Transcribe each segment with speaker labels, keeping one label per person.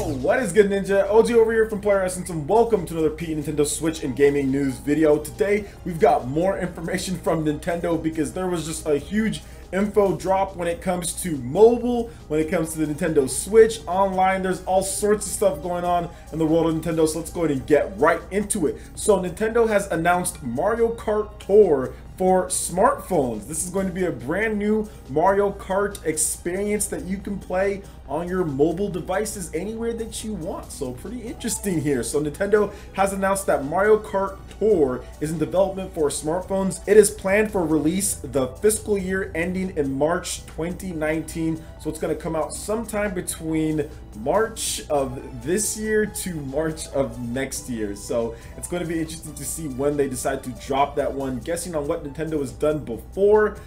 Speaker 1: What is good, Ninja? OG over here from Player Essence, and welcome to another Nintendo Switch and gaming news video. Today we've got more information from Nintendo because there was just a huge info drop when it comes to mobile, when it comes to the Nintendo Switch, online. There's all sorts of stuff going on in the world of Nintendo, so let's go ahead and get right into it. So Nintendo has announced Mario Kart Tour for smartphones. This is going to be a brand new Mario Kart experience that you can play on your mobile devices anywhere that you want. So pretty interesting here. So Nintendo has announced that Mario Kart Tour is in development for smartphones. It is planned for release the fiscal year ending in March 2019. So it's going to come out sometime between March of this year to March of next year. So it's going to be interesting to see when they decide to drop that one. Guessing on what Nintendo has done before,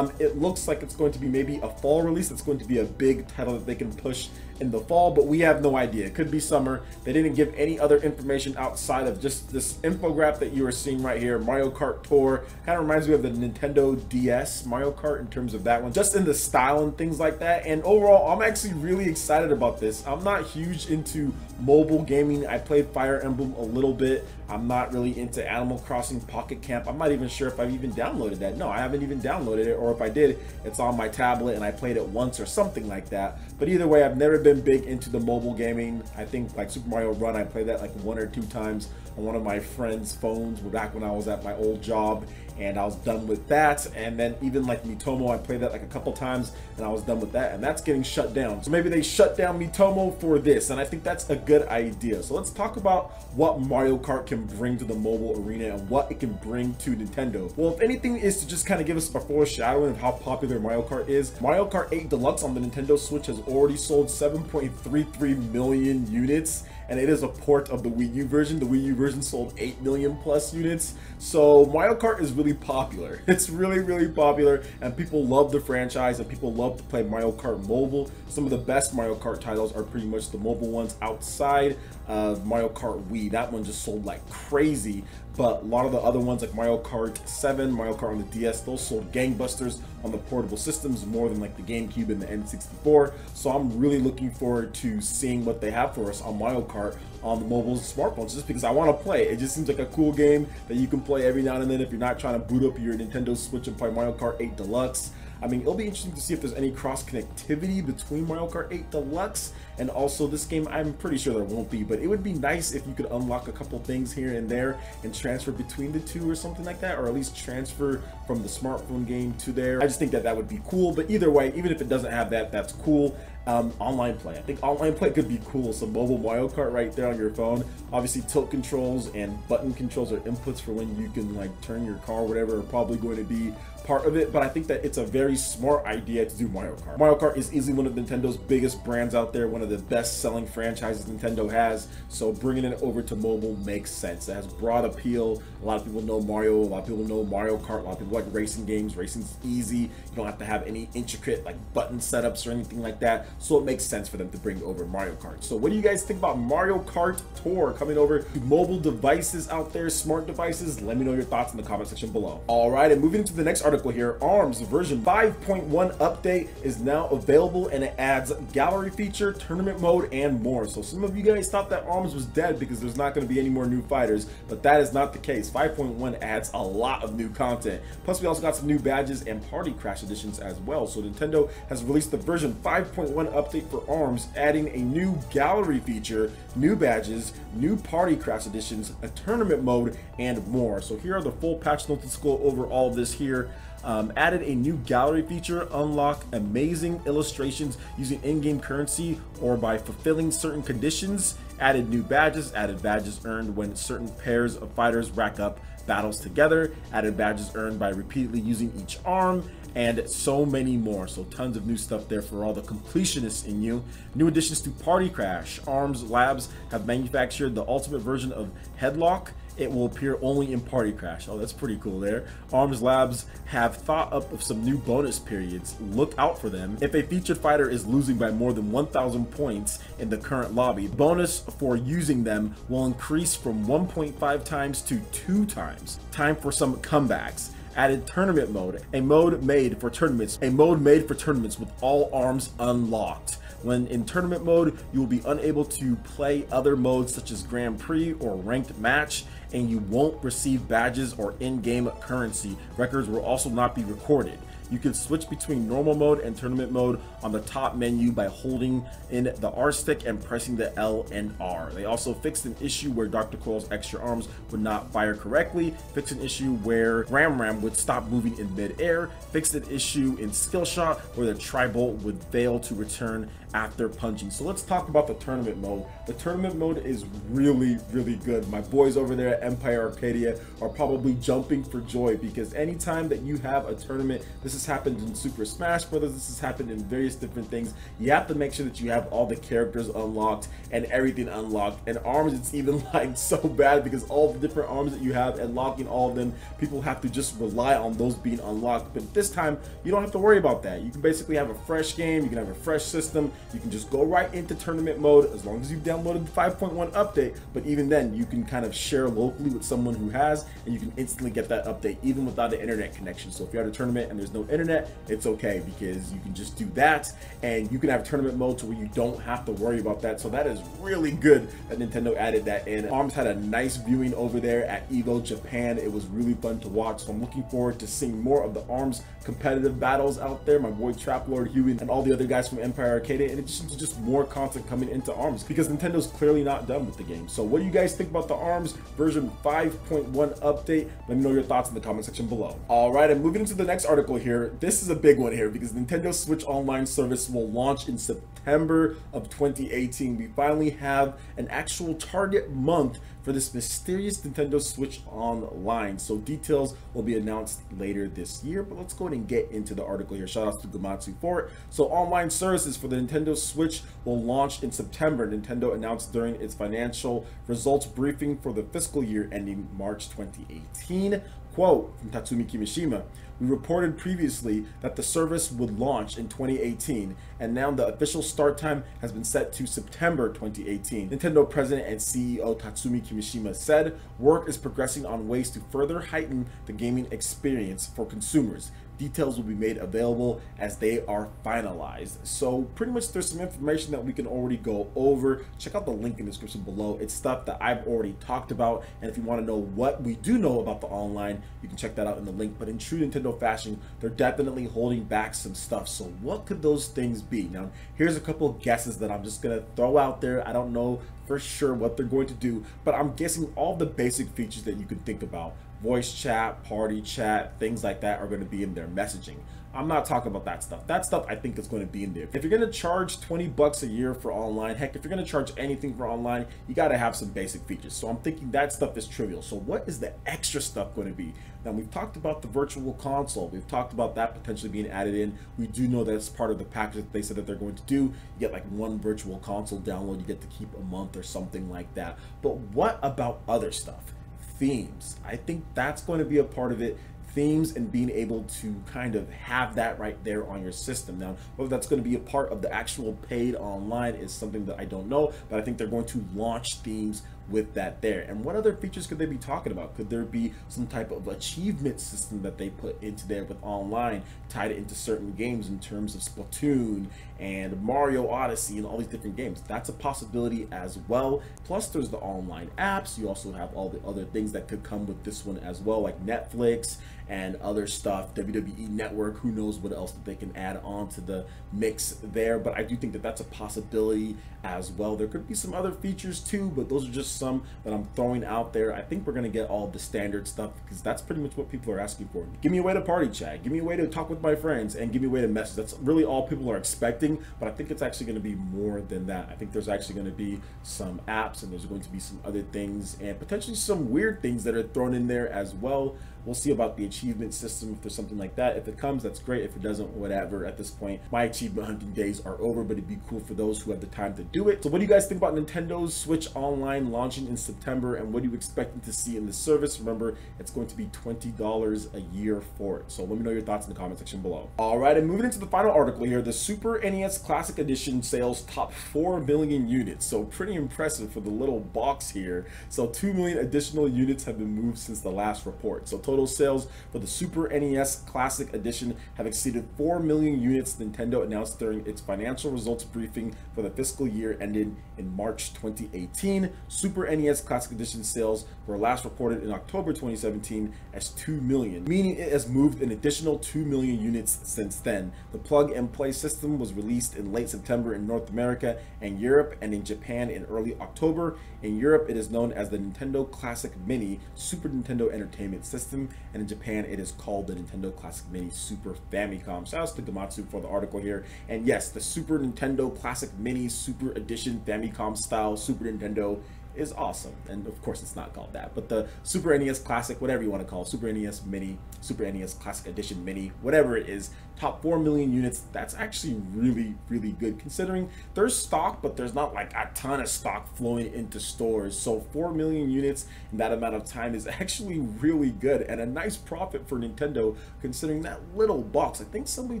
Speaker 1: it looks like it's going to be maybe a fall release. It's going to be a big title that they can push in the fall, but we have no idea. It could be summer. They didn't give any other information outside of just this infographic that you are seeing right here. Mario Kart Tour kind of reminds me of the Nintendo DS Mario Kart in terms of that one, just in the style and things like that. And overall, I'm actually really excited about this. I'm not huge into mobile gaming. I played Fire Emblem a little bit. I'm not really into Animal Crossing Pocket Camp. I'm not even sure if I've even downloaded that. No, I haven't even downloaded it, or if I did, it's on my tablet and I played it once or something like that. But either way, I've never been big into the mobile gaming. I think like Super Mario Run, I played that like 1 or 2 times on one of my friends' phones back when I was at my old job, and I was done with that. And then even like Miitomo, I played that like a couple times and I was done with that, and that's getting shut down. So maybe they shut down Miitomo for this, and I think that's a good idea. So let's talk about what Mario Kart can bring to the mobile arena and what it can bring to Nintendo. Well, if anything is to just kind of give us a foreshadowing of how popular Mario Kart is, Mario Kart 8 Deluxe on the Nintendo Switch has already sold 7.33 million units, and it is a port of the Wii U version. The Wii U version sold 8 million plus units. So Mario Kart is really popular. It's really popular, and people love the franchise, and people love to play Mario Kart Mobile. Some of the best Mario Kart titles are pretty much the mobile ones outside of Mario Kart Wii. That one just sold like crazy. But a lot of the other ones like Mario Kart 7, Mario Kart on the DS, those sold gangbusters on the portable systems, more than like the GameCube and the N64. So I'm really looking forward to seeing what they have for us on Mario Kart on the mobile smartphones, just because I want to play. It just seems like a cool game that you can play every now and then if you're not trying to boot up your Nintendo Switch and play Mario Kart 8 Deluxe. I mean, it'll be interesting to see if there's any cross connectivity between Mario Kart 8 Deluxe and also this game. I'm pretty sure there won't be, but it would be nice if you could unlock a couple things here and there and transfer between the two or something like that, or at least transfer from the smartphone game to there. I just think that that would be cool. But either way, even if it doesn't have that, that's cool. Online play, I think online play could be cool. Some mobile Mario Kart right there on your phone. Obviously tilt controls and button controls are inputs for when you can like turn your car or whatever, are probably going to be part of it. But I think that it's a very smart idea to do Mario Kart. Mario Kart is easily one of Nintendo's biggest brands out there, one of the best selling franchises Nintendo has, so bringing it over to mobile makes sense. It has broad appeal. A lot of people know Mario, a lot of people know Mario Kart, a lot of people like racing games. Racing's easy. You don't have to have any intricate like button setups or anything like that, so it makes sense for them to bring over Mario Kart. So what do you guys think about Mario Kart Tour coming over to mobile devices out there, smart devices? Let me know your thoughts in the comment section below. All right, and moving into the next article here, ARMS version 5.1 update is now available, and it adds gallery feature, tournament mode, and more. So some of you guys thought that ARMS was dead because there's not going to be any more new fighters, but that is not the case. 5.1 adds a lot of new content. Plus we also got some new badges and party crash editions as well. So Nintendo has released the version 5.1 update for ARMS, adding a new gallery feature, new badges, new party crash editions, a tournament mode, and more. So here are the full patch notes. Let's go over all of this here. Added a new gallery feature, unlock amazing illustrations using in-game currency or by fulfilling certain conditions. Added new badges, added badges earned when certain pairs of fighters rack up battles together, added badges earned by repeatedly using each arm, and so many more. So tons of new stuff there for all the completionists in you. New additions to Party Crash. ARMS Labs have manufactured the ultimate version of Headlock. It will appear only in Party Crash. Oh, that's pretty cool there. ARMS Labs have thought up of some new bonus periods. Look out for them. If a featured fighter is losing by more than 1,000 points in the current lobby, the bonus for using them will increase from 1.5 times to 2 times. Time for some comebacks. added tournament mode, a mode made for tournaments with all arms unlocked. When in tournament mode, you will be unable to play other modes such as Grand Prix or Ranked Match, and you won't receive badges or in-game currency. Records will also not be recorded. You can switch between normal mode and tournament mode on the top menu by holding in the R stick and pressing the L and R. They also fixed an issue where Dr. Coil's extra arms would not fire correctly, fixed an issue where Ram would stop moving in mid-air, fixed an issue in skill shot where the tri-bolt would fail to return after punching. So let's talk about the tournament mode. The tournament mode is really good. My boys over there at Empire Arcadia are probably jumping for joy, because anytime that you have a tournament, this has happened in Super Smash Brothers, this has happened in various different things, you have to make sure that you have all the characters unlocked and everything unlocked. And arms, it's even like so bad, because all the different arms that you have, and locking all of them, people have to just rely on those being unlocked. But this time you don't have to worry about that. You can basically have a fresh game, you can have a fresh system, you can just go right into tournament mode as long as you've downloaded the 5.1 update. But even then, you can kind of share locally with someone who has, and you can instantly get that update even without an internet connection. So if you're at a tournament and there's no internet, it's okay, because you can just do that, and you can have tournament mode to where you don't have to worry about that. So that is really good that Nintendo added that in. ARMS had a nice viewing over there at EVO Japan. It was really fun to watch, so I'm looking forward to seeing more of the ARMS competitive battles out there. My boy Trap Lord Huey and all the other guys from Empire Arcadia, and it's just more content coming into ARMS, because Nintendo's clearly not done with the game. So what do you guys think about the ARMS version 5.1 update? Let me know your thoughts in the comment section below. All right, and moving into the next article here, this is a big one here, because Nintendo Switch Online service will launch in September of 2018. We finally have an actual target month for this mysterious Nintendo Switch Online. So details will be announced later this year, but let's go ahead and get into the article here. Shout out to Gamatsu for it. So online services for the Nintendo Switch will launch in September. Nintendo announced during its financial results briefing for the fiscal year ending March 2018. Quote from Tatsumi Kimishima: "We reported previously that the service would launch in 2018, and now the official start time has been set to September 2018. Nintendo President and CEO Tatsumi Kimishima said, "Work is progressing on ways to further heighten the gaming experience for consumers. Details will be made available as they are finalized." So pretty much there's some information that we can already go over. Check out the link in the description below. It's stuff that I've already talked about, and if you want to know what we do know about the online, you can check that out in the link. But in true Nintendo fashion, they're definitely holding back some stuff. So what could those things be? Now here's a couple of guesses that I'm just gonna throw out there. I don't know for sure what they're going to do, but I'm guessing all the basic features that you can think about: voice chat, party chat, things like that are going to be in their messaging. I'm not talking about that stuff. That stuff I think is going to be in there. If you're going to charge 20 bucks a year for online, heck, if you're going to charge anything for online, you got to have some basic features. So I'm thinking that stuff is trivial. So what is the extra stuff going to be? Now we've talked about the virtual console. We've talked about that potentially being added in. We do know that it's part of the package that they said that they're going to do. You get like one virtual console download, you get to keep a month or something like that. But what about other stuff? Themes. I think that's going to be a part of it. Themes and being able to kind of have that right there on your system. Now, whether that's going to be a part of the actual paid online is something that I don't know, but I think they're going to launch themes with that there. And what other features could they be talking about? Could there be some type of achievement system that they put into there with online, tied it into certain games in terms of Splatoon and Mario Odyssey and all these different games? That's a possibility as well. Plus there's the online apps. You also have all the other things that could come with this one as well, like Netflix and other stuff, WWE Network, who knows what else that they can add on to the mix there. But I do think that that's a possibility as well. There could be some other features too, but those are just some that I'm throwing out there. I think we're gonna get all the standard stuff, because that's pretty much what people are asking for. Give me a way to party chat, give me a way to talk with my friends, and give me a way to message. That's really all people are expecting, but I think it's actually gonna be more than that. I think there's actually gonna be some apps, and there's going to be some other things, and potentially some weird things that are thrown in there as well. We'll see about the achievement system, if there's something like that. If it comes, that's great. If it doesn't, whatever. At this point, my achievement hunting days are over, but it'd be cool for those who have the time to do it. So what do you guys think about Nintendo's Switch Online launching in September, and what are you expecting to see in the service? Remember, it's going to be $20 a year for it. So let me know your thoughts in the comment section below. All right, and moving into the final article here, the Super NES Classic Edition sales top 4 million units. So pretty impressive for the little box here. So 2 million additional units have been moved since the last report. So total total sales for the Super NES Classic Edition have exceeded 4 million units, Nintendo announced during its financial results briefing for the fiscal year ended in March 2018. Super NES Classic Edition sales were last reported in October 2017 as 2 million, meaning it has moved an additional 2 million units since then. The plug-and-play system was released in late September in North America and Europe, and in Japan in early October. In Europe, it is known as the Nintendo Classic Mini Super Nintendo Entertainment System, and in Japan, it is called the Nintendo Classic Mini Super Famicom. Shout out to Gamatsu for the article here. And yes, the Super Nintendo Classic Mini Super Edition Famicom style Super Nintendo is awesome, and of course it's not called that, but the Super NES Classic, whatever you want to call it, Super NES Mini, Super NES Classic Edition Mini, whatever it is, top 4 million units. That's actually really good considering there's stock, but there's not like a ton of stock flowing into stores. So 4 million units in that amount of time is actually really good and a nice profit for Nintendo considering that little box. I think somebody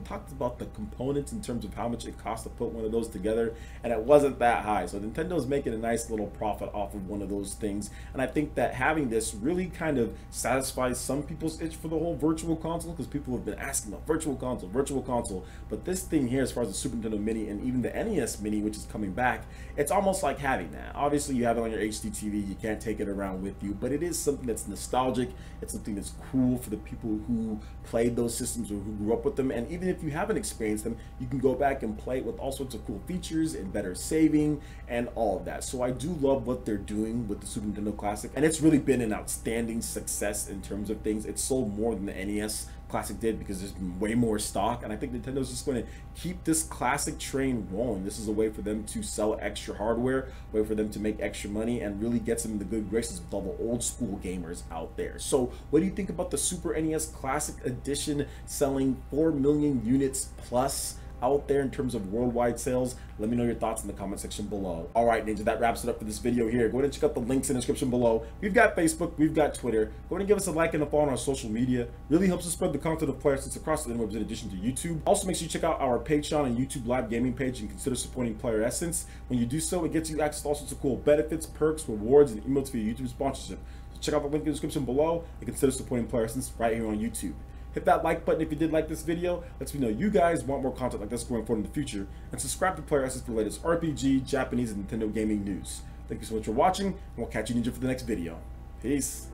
Speaker 1: talked about the components in terms of how much it costs to put one of those together, and it wasn't that high. So Nintendo's making a nice little profit off of one of those things, and I think that having this really kind of satisfies some people's itch for the whole virtual console, because people have been asking about virtual console, but this thing here, as far as the Super Nintendo Mini and even the NES Mini, which is coming back, it's almost like having that. Obviously you have it on your HD TV, you can't take it around with you, but it is something that's nostalgic. It's something that's cool for the people who played those systems or who grew up with them, and even if you haven't experienced them, you can go back and play it with all sorts of cool features and better saving and all of that. So I do love what they're doing with the Super Nintendo Classic, and it's really been an outstanding success in terms of things. It sold more than the NES Classic did because there's been way more stock, and I think Nintendo's just going to keep this classic train rolling. This is a way for them to sell extra hardware, a way for them to make extra money, and really get some of the good graces with all the old school gamers out there. So what do you think about the Super NES Classic Edition selling 4 million units plus out there in terms of worldwide sales? Let me know your thoughts in the comment section below. All right, Ninja, that wraps it up for this video here. Go ahead and check out the links in the description below. We've got Facebook, we've got Twitter. Go ahead and give us a like and a follow on our social media. Really helps us spread the content of Player Essence across the interwebs in addition to YouTube. Also, make sure you check out our Patreon and YouTube live gaming page and consider supporting Player Essence. When you do so, it gets you access to all sorts of cool benefits, perks, rewards, and emotes via YouTube sponsorship. So check out the link in the description below and consider supporting Player Essence right here on YouTube. Hit that like button if you did like this video. Lets me know you guys want more content like this going forward in the future. And subscribe to Player Essence for the latest RPG, Japanese, and Nintendo gaming news. Thank you so much for watching, and we'll catch you, Ninja, for the next video. Peace.